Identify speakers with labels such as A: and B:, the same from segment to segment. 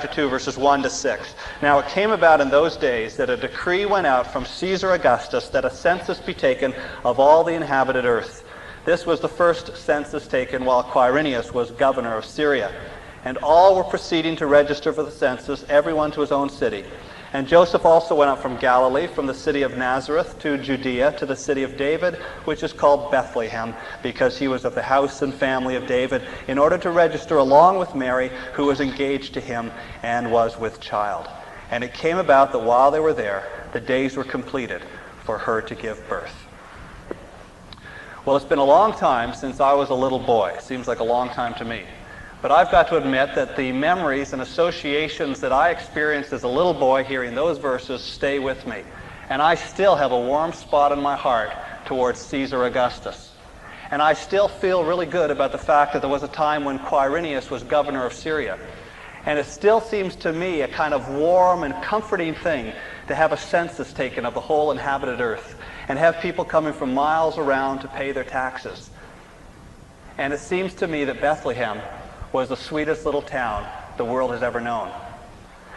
A: chapter 2, verses 1 to 6. Now it came about in those days that a decree went out from Caesar Augustus that a census be taken of all the inhabited earth. This was the first census taken while Quirinius was governor of Syria. And all were proceeding to register for the census, everyone to his own city. And Joseph also went up from Galilee, from the city of Nazareth to Judea, to the city of David, which is called Bethlehem, because he was of the house and family of David, in order to register along with Mary, who was engaged to him and was with child. And it came about that while they were there, the days were completed for her to give birth. Well, it's been a long time since I was a little boy. Seems like a long time to me. But I've got to admit that the memories and associations that I experienced as a little boy hearing those verses stay with me. And I still have a warm spot in my heart towards Caesar Augustus. And I still feel really good about the fact that there was a time when Quirinius was governor of Syria. And it still seems to me a kind of warm and comforting thing to have a census taken of the whole inhabited earth and have people coming from miles around to pay their taxes. And it seems to me that Bethlehem was the sweetest little town the world has ever known.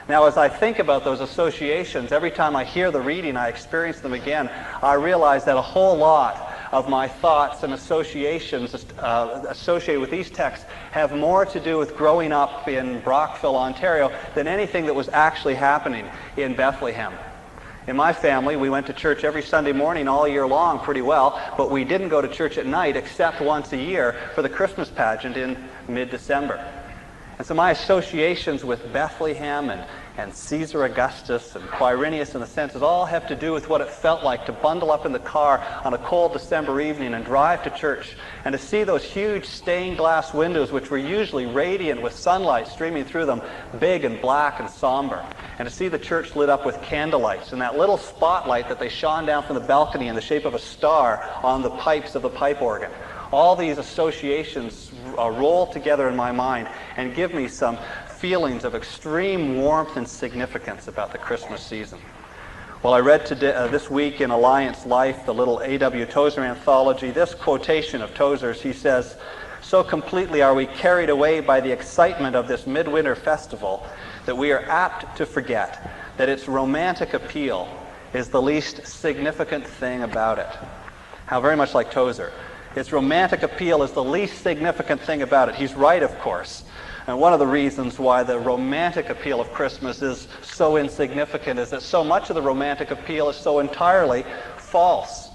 A: Now, as I think about those associations, every time I hear the reading, I experience them again, I realize that a whole lot of my thoughts and associations associated with these texts have more to do with growing up in Brockville, Ontario, than anything that was actually happening in Bethlehem. In my family, we went to church every Sunday morning all year long pretty well, but we didn't go to church at night except once a year for the Christmas pageant in mid-December. And so my associations with Bethlehem and Caesar Augustus and Quirinius in the census all have to do with what it felt like to bundle up in the car on a cold December evening and drive to church and to see those huge stained glass windows, which were usually radiant with sunlight streaming through them, big and black and somber, and to see the church lit up with candlelights and that little spotlight that they shone down from the balcony in the shape of a star on the pipes of the pipe organ. All these associations roll together in my mind and give me some feelings of extreme warmth and significance about the Christmas season. Well, I read today, this week in Alliance Life, the little A.W. Tozer anthology, this quotation of Tozer's. He says, "So completely are we carried away by the excitement of this midwinter festival that we are apt to forget that its romantic appeal is the least significant thing about it." How very much like Tozer. Its romantic appeal is the least significant thing about it. He's right, of course. And one of the reasons why the romantic appeal of Christmas is so insignificant is that so much of the romantic appeal is so entirely false.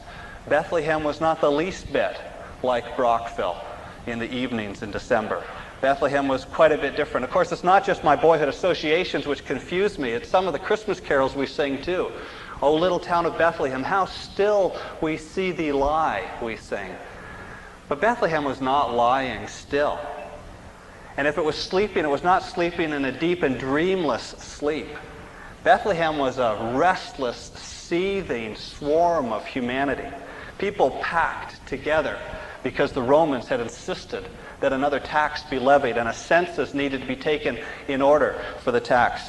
A: Bethlehem was not the least bit like Brockville in the evenings in December. Bethlehem was quite a bit different. Of course, it's not just my boyhood associations which confuse me. It's some of the Christmas carols we sing too. "O little town of Bethlehem, how still we see thee lie," we sing. But Bethlehem was not lying still. And if it was sleeping, it was not sleeping in a deep and dreamless sleep. Bethlehem was a restless, seething swarm of humanity. People packed together because the Romans had insisted that another tax be levied and a census needed to be taken in order for the tax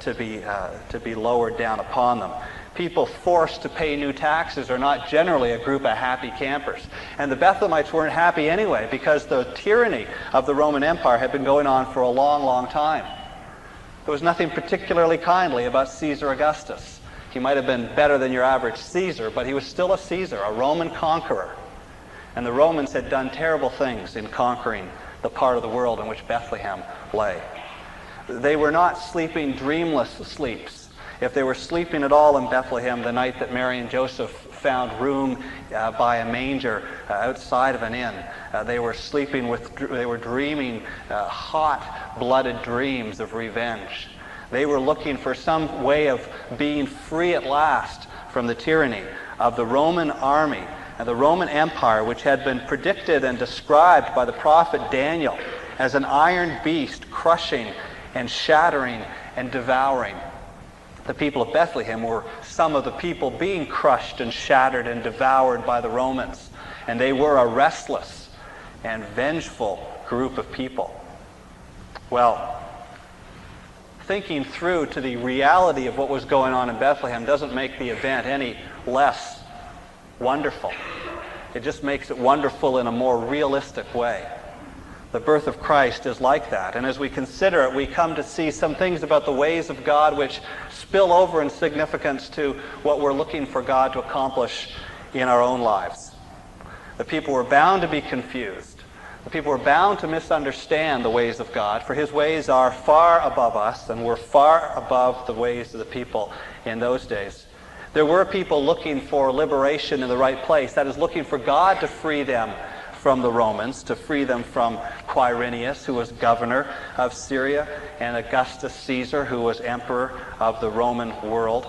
A: to be lowered down upon them. People forced to pay new taxes are not generally a group of happy campers. And the Bethlehemites weren't happy anyway because the tyranny of the Roman Empire had been going on for a long, long time. There was nothing particularly kindly about Caesar Augustus. He might have been better than your average Caesar, but he was still a Caesar, a Roman conqueror. And the Romans had done terrible things in conquering the part of the world in which Bethlehem lay. They were not sleeping dreamless sleeps. If they were sleeping at all in Bethlehem the night that Mary and Joseph found room by a manger outside of an inn, they were dreaming hot-blooded dreams of revenge. They were looking for some way of being free at last from the tyranny of the Roman army and the Roman Empire, which had been predicted and described by the prophet Daniel as an iron beast crushing and shattering and devouring. The people of Bethlehem were some of the people being crushed and shattered and devoured by the Romans. And they were a restless and vengeful group of people. Well, thinking through to the reality of what was going on in Bethlehem doesn't make the event any less wonderful. It just makes it wonderful in a more realistic way. The birth of Christ is like that. And as we consider it, we come to see some things about the ways of God which spill over in significance to what we're looking for God to accomplish in our own lives. The people were bound to be confused. The people were bound to misunderstand the ways of God, for his ways are far above us, and were far above the ways of the people in those days. There were people looking for liberation in the right place, that is, looking for God to free them from the Romans, to free them from Quirinius, who was governor of Syria, and Augustus Caesar, who was emperor of the Roman world.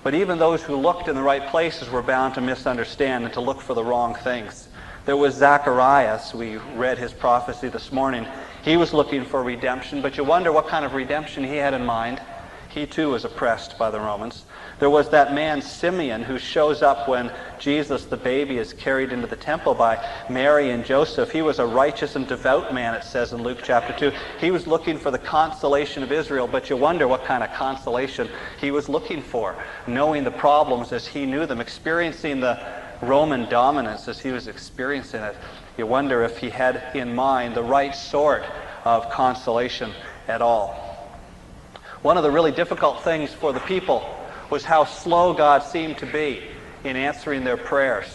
A: But even those who looked in the right places were bound to misunderstand and to look for the wrong things. There was Zacharias. We read his prophecy this morning. He was looking for redemption, but you wonder what kind of redemption he had in mind. He too was oppressed by the Romans. There was that man Simeon who shows up when Jesus, the baby, is carried into the temple by Mary and Joseph. He was a righteous and devout man, it says in Luke chapter 2. He was looking for the consolation of Israel, but you wonder what kind of consolation he was looking for, knowing the problems as he knew them, experiencing the Roman dominance as he was experiencing it. You wonder if he had in mind the right sort of consolation at all. One of the really difficult things for the people was how slow God seemed to be in answering their prayers.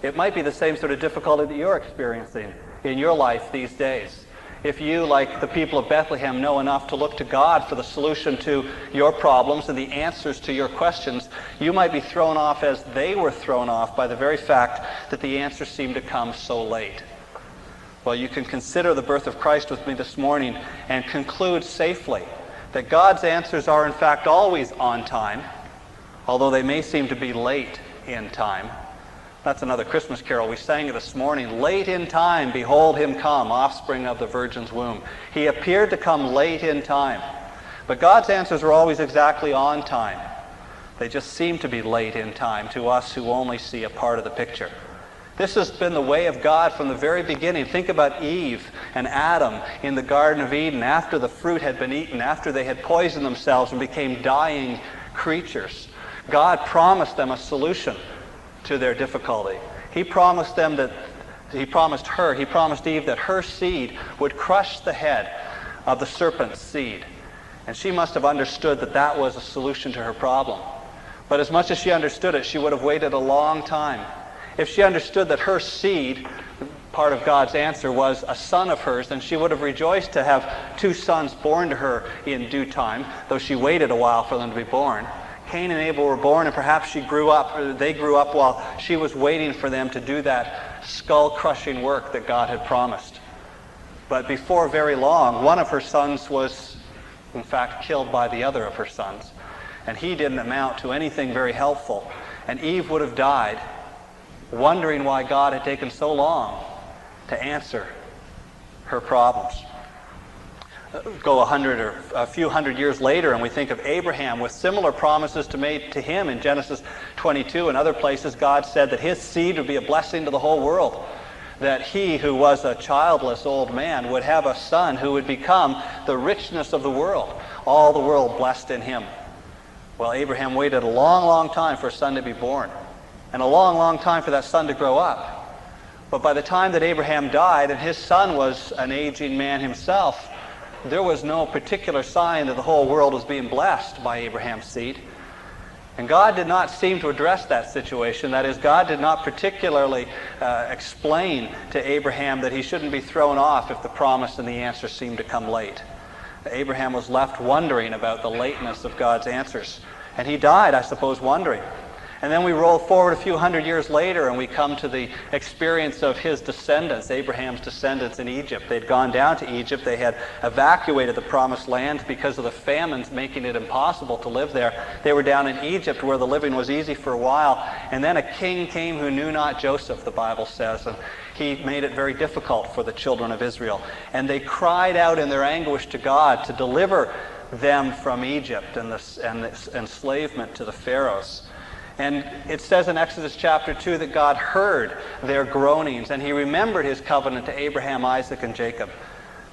A: It might be the same sort of difficulty that you're experiencing in your life these days. If you, like the people of Bethlehem, know enough to look to God for the solution to your problems and the answers to your questions, you might be thrown off as they were thrown off by the very fact that the answers seem to come so late. Well, you can consider the birth of Christ with me this morning and conclude safely that God's answers are in fact always on time, although they may seem to be late in time. That's another Christmas carol we sang this morning. Late in time, behold him come, offspring of the Virgin's womb. He appeared to come late in time. But God's answers are always exactly on time. They just seem to be late in time to us who only see a part of the picture. This has been the way of God from the very beginning. Think about Eve and Adam in the Garden of Eden after the fruit had been eaten, after they had poisoned themselves and became dying creatures. God promised them a solution to their difficulty. He promised Eve that her seed would crush the head of the serpent's seed. And she must have understood that that was a solution to her problem. But as much as she understood it, she would have waited a long time. If she understood that her seed, part of God's answer, was a son of hers, then she would have rejoiced to have two sons born to her in due time, though she waited a while for them to be born. Cain and Abel were born, and perhaps they grew up while she was waiting for them to do that skull-crushing work that God had promised. But before very long, one of her sons was, in fact, killed by the other of her sons. And he didn't amount to anything very helpful. And Eve would have died, wondering why God had taken so long to answer her problems. Go a few hundred years later, and we think of Abraham with similar promises made to him in Genesis 22 and other places. God said that his seed would be a blessing to the whole world, that he who was a childless old man would have a son who would become the richness of the world, all the world blessed in him. Well, Abraham waited a long, long time for a son to be born, and a long, long time for that son to grow up. But by the time that Abraham died and his son was an aging man himself, there was no particular sign that the whole world was being blessed by Abraham's seed. And God did not seem to address that situation. That is, God did not particularly explain to Abraham that he shouldn't be thrown off if the promise and the answer seemed to come late. Abraham was left wondering about the lateness of God's answers. And he died, I suppose, wondering. And then we roll forward a few hundred years later and we come to the experience of his descendants, Abraham's descendants in Egypt. They'd gone down to Egypt. They had evacuated the promised land because of the famines making it impossible to live there. They were down in Egypt where the living was easy for a while. And then a king came who knew not Joseph, the Bible says, and he made it very difficult for the children of Israel. And they cried out in their anguish to God to deliver them from Egypt and the enslavement to the pharaohs. And it says in Exodus chapter 2 that God heard their groanings and he remembered his covenant to Abraham, Isaac, and Jacob.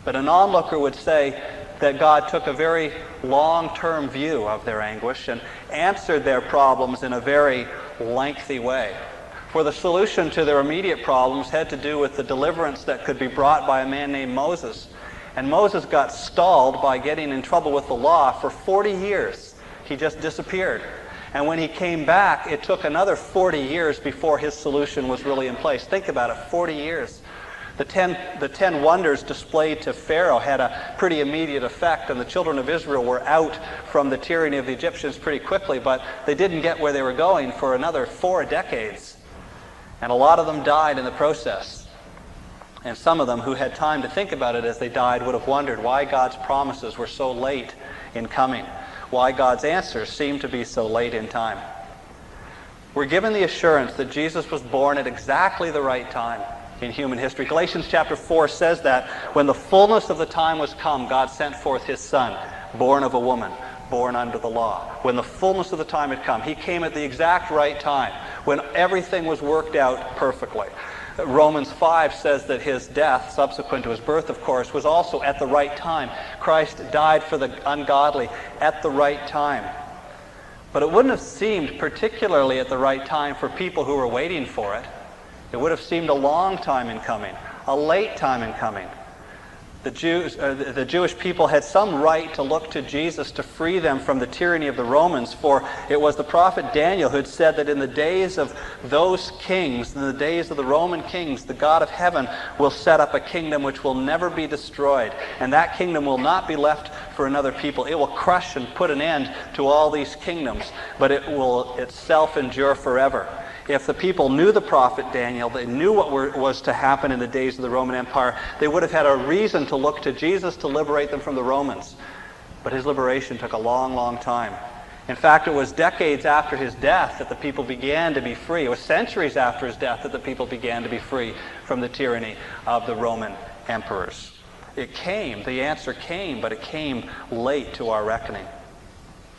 A: But an onlooker would say that God took a very long-term view of their anguish and answered their problems in a very lengthy way. For the solution to their immediate problems had to do with the deliverance that could be brought by a man named Moses. And Moses got stalled by getting in trouble with the law for 40 years. He just disappeared. And when he came back, it took another 40 years before his solution was really in place. Think about it, 40 years. The 10 wonders displayed to Pharaoh had a pretty immediate effect, and the children of Israel were out from the tyranny of the Egyptians pretty quickly, but they didn't get where they were going for another 4 decades. And a lot of them died in the process. And some of them who had time to think about it as they died would have wondered why God's promises were so late in coming, why God's answers seemed to be so late in time. We're given the assurance that Jesus was born at exactly the right time in human history. Galatians chapter 4 says that when the fullness of the time was come, God sent forth his Son, born of a woman, born under the law. When the fullness of the time had come, he came at the exact right time, when everything was worked out perfectly. Romans 5 says that his death, subsequent to his birth, of course, was also at the right time. Christ died for the ungodly at the right time. But it wouldn't have seemed particularly at the right time for people who were waiting for it. It would have seemed a long time in coming, a late time in coming. The Jewish people had some right to look to Jesus to free them from the tyranny of the Romans, for it was the prophet Daniel who had said that in the days of those kings, in the days of the Roman kings, the God of heaven will set up a kingdom which will never be destroyed, and that kingdom will not be left for another people. It will crush and put an end to all these kingdoms, but it will itself endure forever. If the people knew the prophet Daniel, they knew what was to happen in the days of the Roman Empire, they would have had a reason to look to Jesus to liberate them from the Romans. But his liberation took a long, long time. In fact, it was decades after his death that the people began to be free. It was centuries after his death that the people began to be free from the tyranny of the Roman emperors. It came, the answer came, but it came late to our reckoning.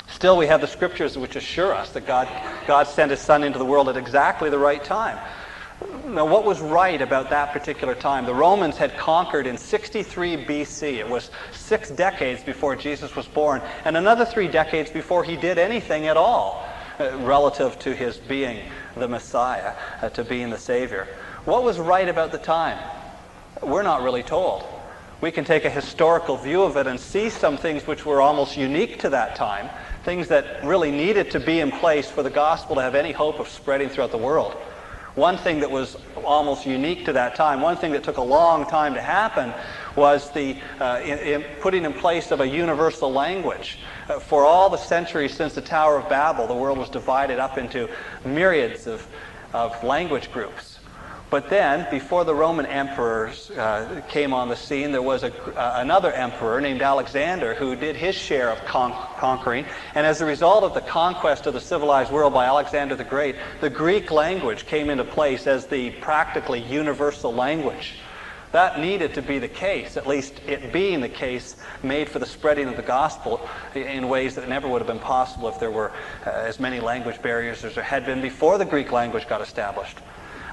A: Still, we have the scriptures which assure us that God sent his Son into the world at exactly the right time. Now, what was right about that particular time? The Romans had conquered in 63 BC. It was 6 decades before Jesus was born, and another 3 decades before he did anything at all relative to his being the Messiah, to being the Savior. What was right about the time? We're not really told. We can take a historical view of it and see some things which were almost unique to that time, things that really needed to be in place for the gospel to have any hope of spreading throughout the world. One thing that was almost unique to that time, one thing that took a long time to happen, was the putting in place of a universal language. For all the centuries since the Tower of Babel, the world was divided up into myriads of language groups. But then, before the Roman emperors came on the scene, there was another emperor named Alexander who did his share of conquering. And as a result of the conquest of the civilized world by Alexander the Great, the Greek language came into place as the practically universal language. That needed to be the case, at least it being the case, made for the spreading of the gospel in ways that never would have been possible if there were as many language barriers as there had been before the Greek language got established.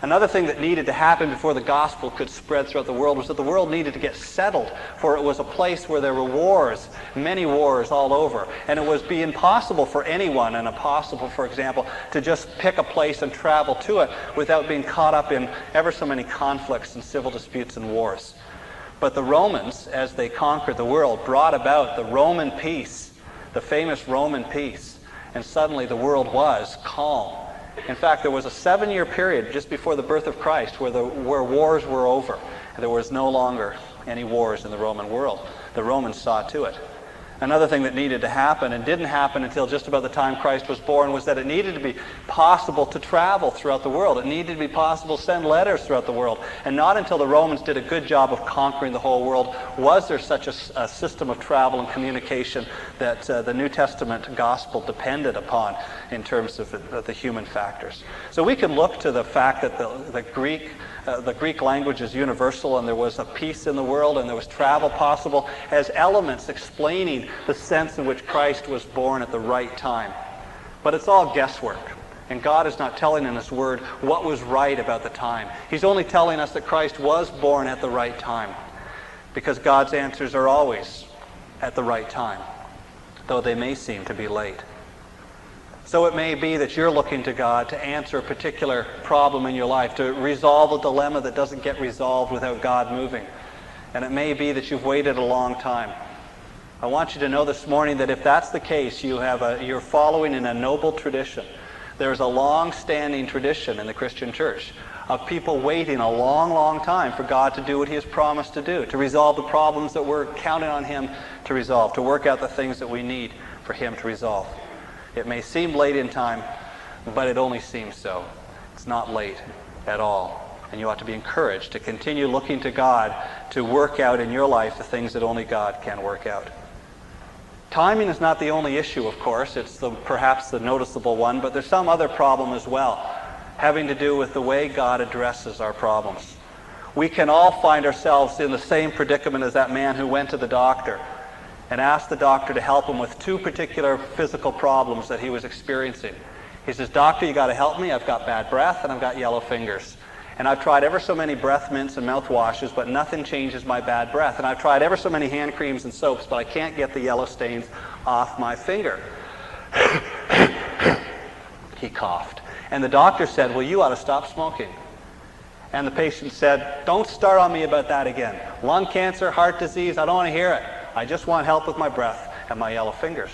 A: Another thing that needed to happen before the gospel could spread throughout the world was that the world needed to get settled, for it was a place where there were wars, many wars all over. And it would be impossible for anyone, and impossible, for example, to just pick a place and travel to it without being caught up in ever so many conflicts and civil disputes and wars. But the Romans, as they conquered the world, brought about the Roman peace, the famous Roman peace. And suddenly the world was calm. In fact, there was a 7-year period just before the birth of Christ where wars were over. And there was no longer any wars in the Roman world. The Romans saw to it. Another thing that needed to happen, and didn't happen until just about the time Christ was born, was that it needed to be possible to travel throughout the world. It needed to be possible to send letters throughout the world. And not until the Romans did a good job of conquering the whole world was there such a system of travel and communication that the New Testament gospel depended upon in terms of the human factors. So we can look to the fact that the Greek language is universal, and there was a peace in the world, and there was travel possible, as elements explaining the sense in which Christ was born at the right time. But it's all guesswork. And God is not telling in his word what was right about the time. He's only telling us that Christ was born at the right time, because God's answers are always at the right time, though they may seem to be late. So it may be that you're looking to God to answer a particular problem in your life, to resolve a dilemma that doesn't get resolved without God moving. And it may be that you've waited a long time. I want you to know this morning that if that's the case, you're following in a noble tradition. There's a long-standing tradition in the Christian church of people waiting a long, long time for God to do what He has promised to do, to resolve the problems that we're counting on Him to resolve, to work out the things that we need for Him to resolve. It may seem late in time, but it only seems so. It's not late at all. And you ought to be encouraged to continue looking to God to work out in your life the things that only God can work out. Timing is not the only issue, of course. It's perhaps the noticeable one, but there's some other problem as well, having to do with the way God addresses our problems. We can all find ourselves in the same predicament as that man who went to the doctor and asked the doctor to help him with two particular physical problems that he was experiencing. He says, "Doctor, you got to help me. I've got bad breath and I've got yellow fingers. And I've tried ever so many breath mints and mouthwashes, but nothing changes my bad breath. And I've tried ever so many hand creams and soaps, but I can't get the yellow stains off my finger." He coughed. And the doctor said, "Well, you ought to stop smoking." And the patient said, "Don't start on me about that again. Lung cancer, heart disease, I don't want to hear it. I just want help with my breath and my yellow fingers."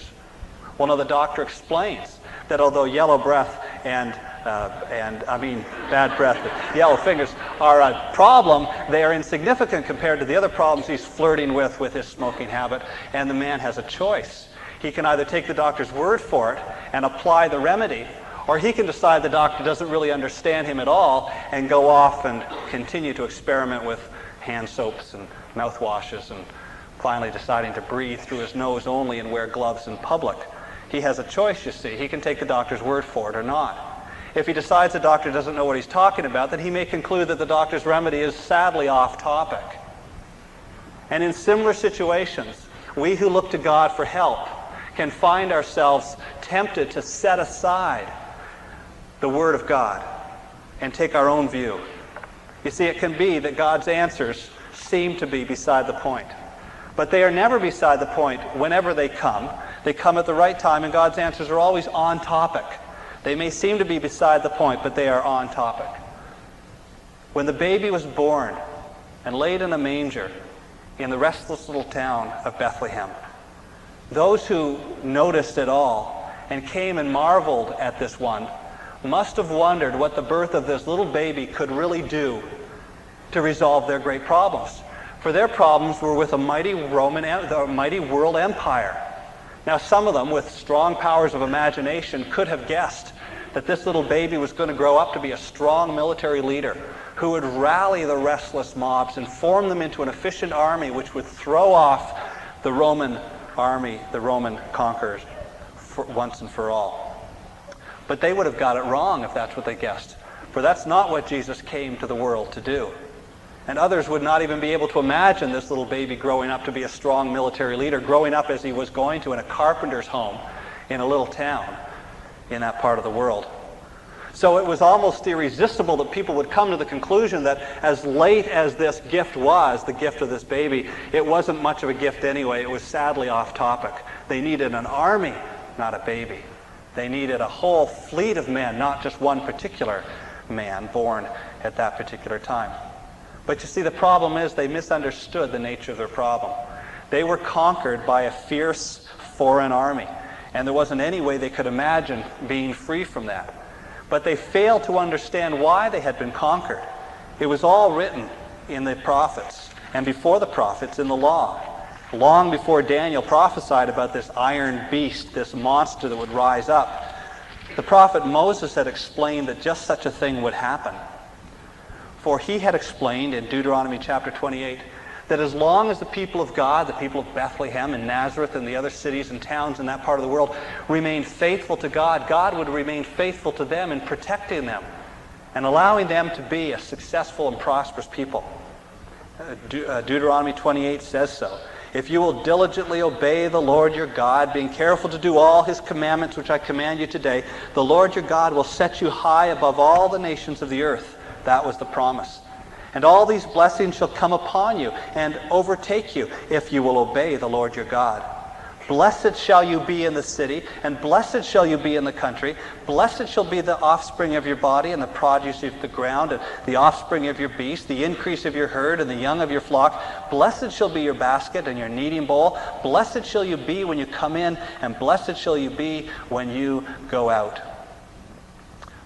A: Well, now the doctor explains that although yellow breath bad breath, yellow fingers are a problem, they are insignificant compared to the other problems he's flirting with his smoking habit, and the man has a choice. He can either take the doctor's word for it and apply the remedy, or he can decide the doctor doesn't really understand him at all and go off and continue to experiment with hand soaps and mouthwashes and finally deciding to breathe through his nose only and wear gloves in public. He has a choice, you see. He can take the doctor's word for it or not. If he decides the doctor doesn't know what he's talking about, then he may conclude that the doctor's remedy is sadly off topic. And in similar situations, we who look to God for help can find ourselves tempted to set aside the Word of God and take our own view. You see, it can be that God's answers seem to be beside the point. But they are never beside the point whenever they come. They come at the right time, and God's answers are always on topic. They may seem to be beside the point, but they are on topic. When the baby was born and laid in a manger in the restless little town of Bethlehem, those who noticed it all and came and marveled at this one must have wondered what the birth of this little baby could really do to resolve their great problems. For their problems were with a mighty world empire. Now, some of them, with strong powers of imagination, could have guessed that this little baby was going to grow up to be a strong military leader who would rally the restless mobs and form them into an efficient army which would throw off the Roman army, the Roman conquerors, once and for all. But they would have got it wrong if that's what they guessed, for that's not what Jesus came to the world to do. And others would not even be able to imagine this little baby growing up to be a strong military leader, growing up as he was going to in a carpenter's home in a little town in that part of the world. So it was almost irresistible that people would come to the conclusion that as late as this gift was, the gift of this baby, it wasn't much of a gift anyway. It was sadly off topic. They needed an army, not a baby. They needed a whole fleet of men, not just one particular man born at that particular time. But you see, the problem is they misunderstood the nature of their problem. They were conquered by a fierce foreign army, and there wasn't any way they could imagine being free from that. But they failed to understand why they had been conquered. It was all written in the prophets, and before the prophets in the law. Long before Daniel prophesied about this iron beast, this monster that would rise up, the prophet Moses had explained that just such a thing would happen. For he had explained in Deuteronomy chapter 28 that as long as the people of God, the people of Bethlehem and Nazareth and the other cities and towns in that part of the world remained faithful to God, God would remain faithful to them in protecting them and allowing them to be a successful and prosperous people. Deuteronomy 28 says so. If you will diligently obey the Lord your God, being careful to do all his commandments which I command you today, the Lord your God will set you high above all the nations of the earth. That was the promise. And all these blessings shall come upon you and overtake you if you will obey the Lord your God. Blessed shall you be in the city, and blessed shall you be in the country. Blessed shall be the offspring of your body, and the produce of the ground, and the offspring of your beast, the increase of your herd, and the young of your flock. Blessed shall be your basket and your kneading bowl. Blessed shall you be when you come in, and blessed shall you be when you go out.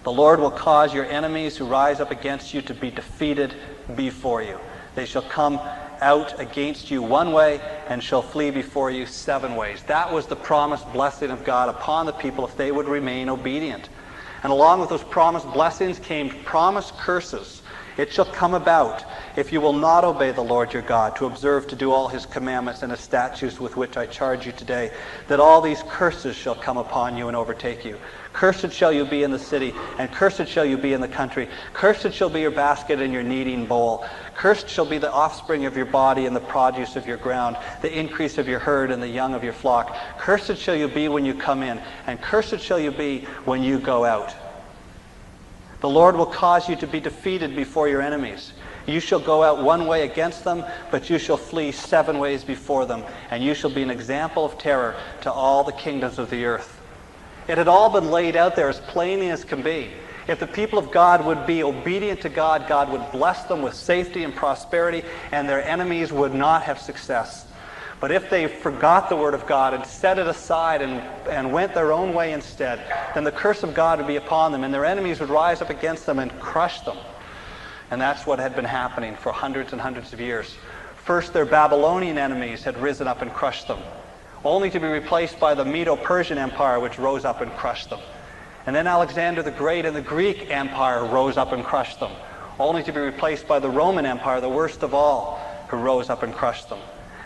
A: The Lord will cause your enemies who rise up against you to be defeated before you. They shall come out against you one way and shall flee before you 7 ways. That was the promised blessing of God upon the people if they would remain obedient. And along with those promised blessings came promised curses. It shall come about, if you will not obey the Lord your God, to observe to do all his commandments and his statutes with which I charge you today, that all these curses shall come upon you and overtake you. Cursed shall you be in the city, and cursed shall you be in the country. Cursed shall be your basket and your kneading bowl. Cursed shall be the offspring of your body and the produce of your ground, the increase of your herd and the young of your flock. Cursed shall you be when you come in, and cursed shall you be when you go out. The Lord will cause you to be defeated before your enemies. You shall go out one way against them, but you shall flee 7 ways before them, and you shall be an example of terror to all the kingdoms of the earth. It had all been laid out there as plainly as can be. If the people of God would be obedient to God, God would bless them with safety and prosperity, and their enemies would not have success. But if they forgot the word of God and set it aside and went their own way instead, then the curse of God would be upon them, and their enemies would rise up against them and crush them. And that's what had been happening for hundreds and hundreds of years. First, their Babylonian enemies had risen up and crushed them, only to be replaced by the Medo-Persian Empire, which rose up and crushed them. And then Alexander the Great and the Greek Empire rose up and crushed them, only to be replaced by the Roman Empire, the worst of all, who rose up and crushed them.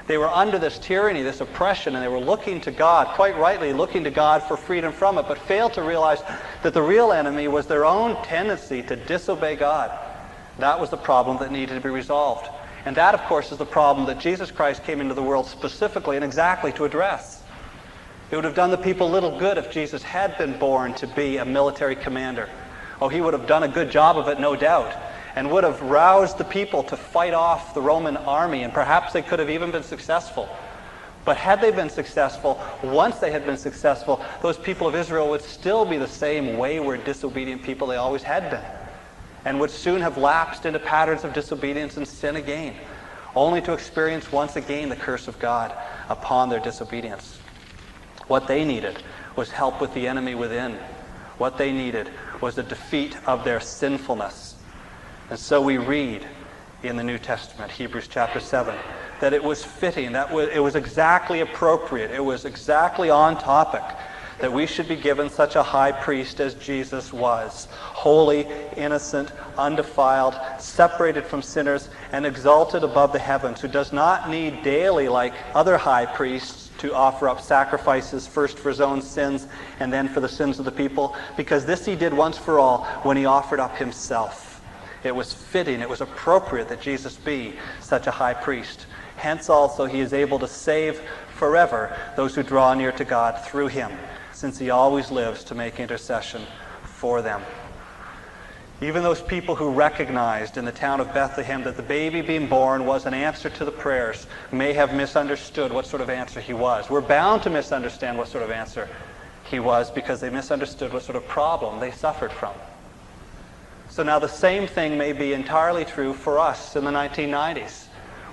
A: They were under this tyranny, this oppression, and they were looking to God, quite rightly looking to God for freedom from it, but failed to realize that the real enemy was their own tendency to disobey God. That was the problem that needed to be resolved. And that, of course, is the problem that Jesus Christ came into the world specifically and exactly to address. It would have done the people little good if Jesus had been born to be a military commander. Oh, he would have done a good job of it, no doubt, and would have roused the people to fight off the Roman army, and perhaps they could have even been successful. But had they been successful, once they had been successful, those people of Israel would still be the same wayward, disobedient people they always had been, and would soon have lapsed into patterns of disobedience and sin again, only to experience once again the curse of God upon their disobedience. What they needed was help with the enemy within. What they needed was the defeat of their sinfulness. And so we read in the New Testament, Hebrews chapter 7, that it was fitting, it was exactly appropriate, it was exactly on topic that we should be given such a high priest as Jesus was, holy, innocent, undefiled, separated from sinners, and exalted above the heavens, who does not need daily, like other high priests, to offer up sacrifices, first for his own sins and then for the sins of the people, because this he did once for all when he offered up himself. It was fitting, it was appropriate that Jesus be such a high priest. Hence also he is able to save forever those who draw near to God through him, since he always lives to make intercession for them. Even those people who recognized in the town of Bethlehem that the baby being born was an answer to the prayers may have misunderstood what sort of answer he was. We're bound to misunderstand what sort of answer he was because they misunderstood what sort of problem they suffered from. So now the same thing may be entirely true for us in the 1990s.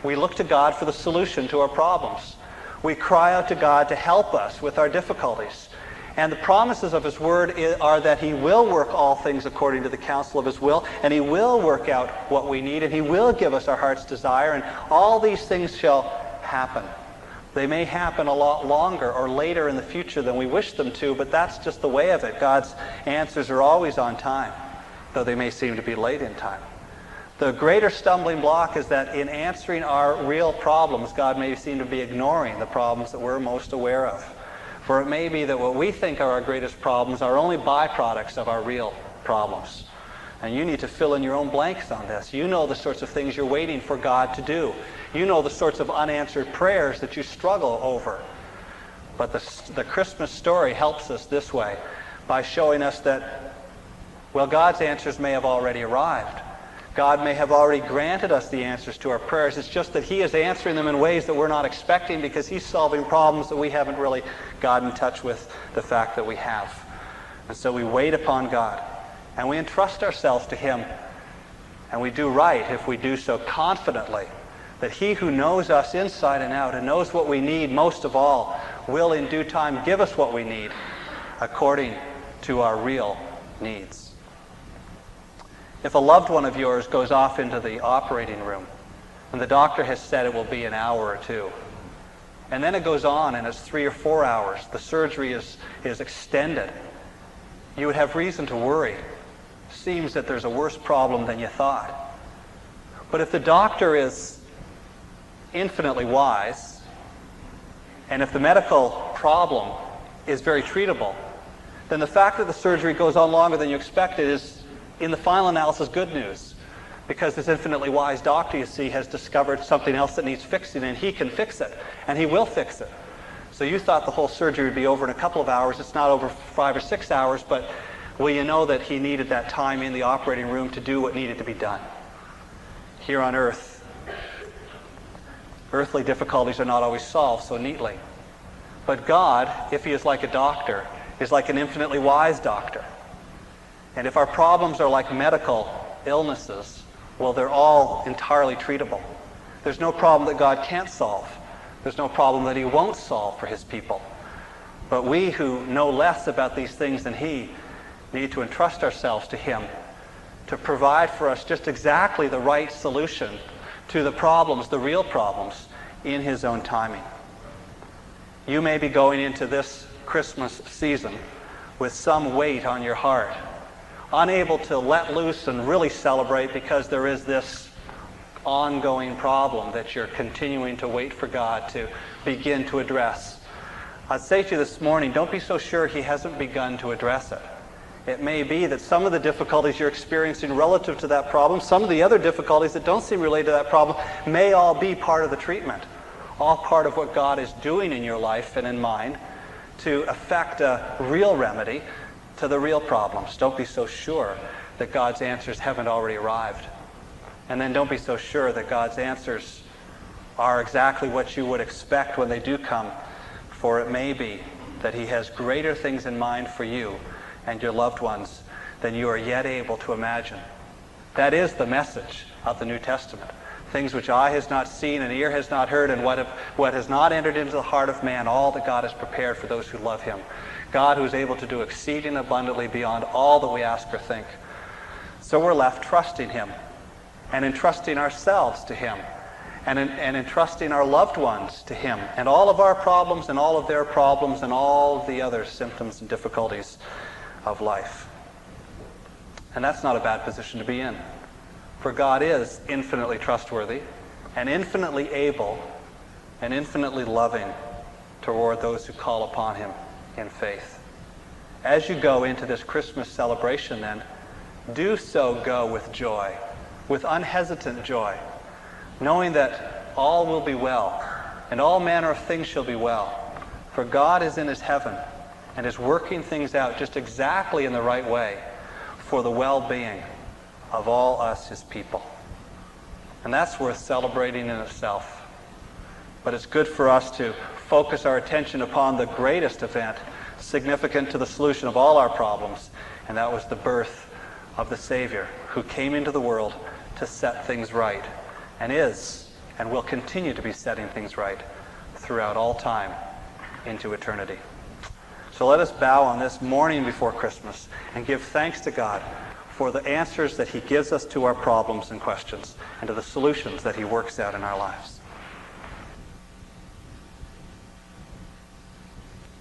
A: We look to God for the solution to our problems. We cry out to God to help us with our difficulties. And the promises of his word are that he will work all things according to the counsel of his will, and he will work out what we need, and he will give us our heart's desire, and all these things shall happen. They may happen a lot longer or later in the future than we wish them to, but that's just the way of it. God's answers are always on time, though they may seem to be late in time. The greater stumbling block is that in answering our real problems, God may seem to be ignoring the problems that we're most aware of. For it may be that what we think are our greatest problems are only byproducts of our real problems. And you need to fill in your own blanks on this. You know the sorts of things you're waiting for God to do. You know the sorts of unanswered prayers that you struggle over. But the Christmas story helps us this way by showing us that, well, God's answers may have already arrived. God may have already granted us the answers to our prayers. It's just that he is answering them in ways that we're not expecting because he's solving problems that we haven't really gotten in touch with the fact that we have. And so we wait upon God, and we entrust ourselves to him, and we do right if we do so confidently that he who knows us inside and out and knows what we need most of all will in due time give us what we need according to our real needs. If a loved one of yours goes off into the operating room and the doctor has said it will be an hour or two, and then it goes on and it's 3 or 4 hours, the surgery is extended, you would have reason to worry. Seems that there's a worse problem than you thought. But if the doctor is infinitely wise, and if the medical problem is very treatable, then the fact that the surgery goes on longer than you expected is, in the final analysis, good news. Because this infinitely wise doctor, you see, has discovered something else that needs fixing, and he can fix it, and he will fix it. So you thought the whole surgery would be over in a couple of hours. It's not over 5 or 6 hours, but well, you know that he needed that time in the operating room to do what needed to be done. Here on earth, earthly difficulties are not always solved so neatly. But God, if he is like a doctor, is like an infinitely wise doctor. And if our problems are like medical illnesses, well, they're all entirely treatable. There's no problem that God can't solve. There's no problem that he won't solve for his people. But we who know less about these things than he need to entrust ourselves to him to provide for us just exactly the right solution to the problems, the real problems, in his own timing. You may be going into this Christmas season with some weight on your heart, unable to let loose and really celebrate because there is this ongoing problem that you're continuing to wait for God to begin to address. I'd say to you this morning, don't be so sure he hasn't begun to address it. It may be that some of the difficulties you're experiencing relative to that problem, some of the other difficulties that don't seem related to that problem, may all be part of the treatment, all part of what God is doing in your life and in mine to effect a real remedy to the real problems. Don't be so sure that God's answers haven't already arrived. And then don't be so sure that God's answers are exactly what you would expect when they do come, for it may be that he has greater things in mind for you and your loved ones than you are yet able to imagine. That is the message of the New Testament. Things which eye has not seen and ear has not heard, and what has not entered into the heart of man, all that God has prepared for those who love him. God who is able to do exceeding abundantly beyond all that we ask or think. So we're left trusting him and entrusting ourselves to him and entrusting our loved ones to him and all of our problems and all of their problems and all the other symptoms and difficulties of life. And that's not a bad position to be in. For God is infinitely trustworthy and infinitely able and infinitely loving toward those who call upon him in faith. As you go into this Christmas celebration then, do so go with joy, with unhesitant joy, knowing that all will be well and all manner of things shall be well. For God is in his heaven and is working things out just exactly in the right way for the well-being of all us, his people. And that's worth celebrating in itself. But it's good for us to focus our attention upon the greatest event significant to the solution of all our problems, and that was the birth of the Savior who came into the world to set things right, and is and will continue to be setting things right throughout all time into eternity. So let us bow on this morning before Christmas and give thanks to God for the answers that he gives us to our problems and questions and to the solutions that he works out in our lives.